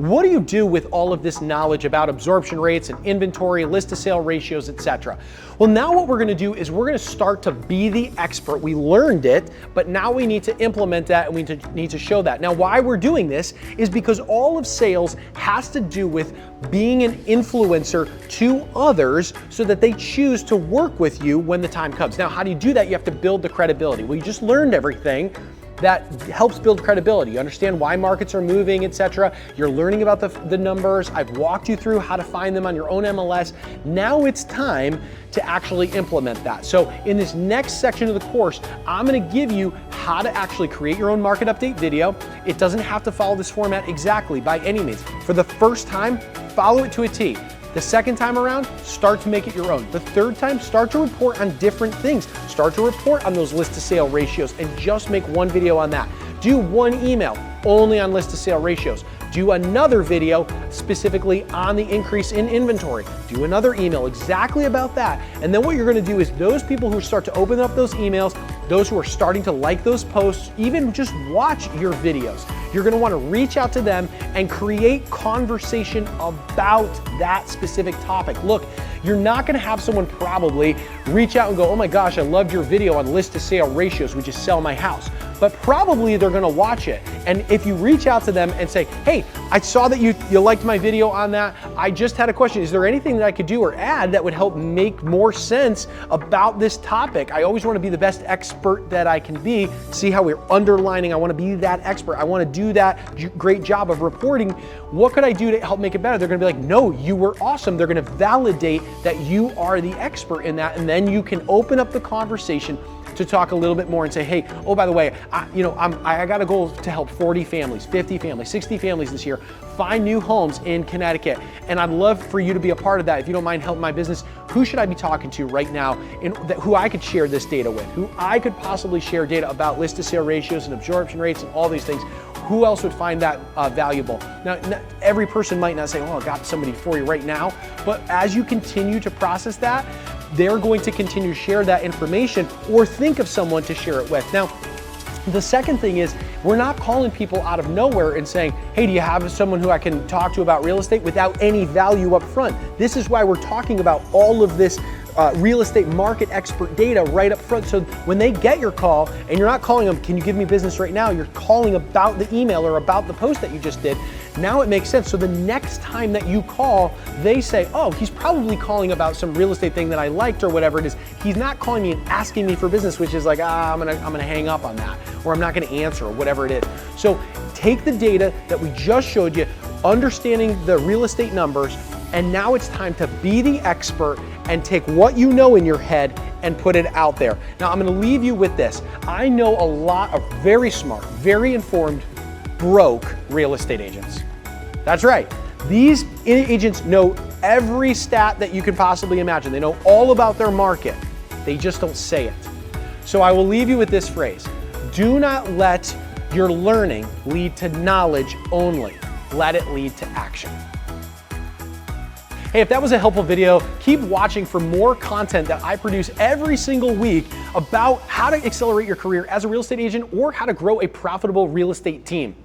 what do you do with all of this knowledge about absorption rates and inventory, list to sale ratios, etc.? Well, now what we're gonna do is we're gonna start to be the expert. We learned it, but now we need to implement that and we need to show that. Now, why we're doing this is because all of sales has to do with being an influencer to others so that they choose to work with you when the time comes. Now, how do you do that? You have to build the credibility. Well, you just learned everything that helps build credibility. You understand why markets are moving, etc. You're learning about the numbers. I've walked you through how to find them on your own MLS. Now it's time to actually implement that. So in this next section of the course, I'm gonna give you how to actually create your own market update video. It doesn't have to follow this format exactly by any means. For the first time, follow it to a T. The second time around, start to make it your own. The third time, start to report on different things. Start to report on those list to sale ratios and just make one video on that. Do one email only on list to sale ratios. Do another video specifically on the increase in inventory. Do another email exactly about that. And then what you're gonna do is those people who start to open up those emails, those who are starting to like those posts, even just watch your videos, you're gonna wanna reach out to them and create conversation about that specific topic. Look, you're not gonna have someone probably reach out and go, oh my gosh, I loved your video on list to sale ratios, would you sell my house? But probably they're gonna watch it. And if you reach out to them and say, hey, I saw that you liked my video on that. I just had a question. Is there anything that I could do or add that would help make more sense about this topic? I always wanna be the best expert that I can be. See how we're underlining, I wanna be that expert. I wanna do that great job of reporting. What could I do to help make it better? They're gonna be like, no, you were awesome. They're gonna validate that you are the expert in that, and then you can open up the conversation to talk a little bit more and say, hey, oh, by the way, I got a goal to help 40 families, 50 families, 60 families this year find new homes in Connecticut. And I'd love for you to be a part of that. If you don't mind helping my business, who should I be talking to right now who I could share this data with, who I could possibly share data about list to sale ratios and absorption rates and all these things? Who else would find that valuable? Now, every person might not say, oh, I got somebody for you right now, but as you continue to process that, they're going to continue to share that information or think of someone to share it with. Now, the second thing is we're not calling people out of nowhere and saying, hey, do you have someone who I can talk to about real estate without any value up front? This is why we're talking about all of this real estate market expert data right up front. So when they get your call and you're not calling them, can you give me business right now? You're calling about the email or about the post that you just did. Now it makes sense. So the next time that you call, they say, oh, he's probably calling about some real estate thing that I liked or whatever it is. He's not calling me and asking me for business, which is like, I'm gonna hang up on that, or I'm not gonna answer, or whatever it is. So take the data that we just showed you, understanding the real estate numbers, and now it's time to be the expert and take what you know in your head and put it out there. Now I'm gonna leave you with this. I know a lot of very smart, very informed, broke real estate agents. That's right. These agents know every stat that you can possibly imagine. They know all about their market. They just don't say it. So I will leave you with this phrase. Do not let your learning lead to knowledge only. Let it lead to action. Hey, if that was a helpful video, keep watching for more content that I produce every single week about how to accelerate your career as a real estate agent or how to grow a profitable real estate team.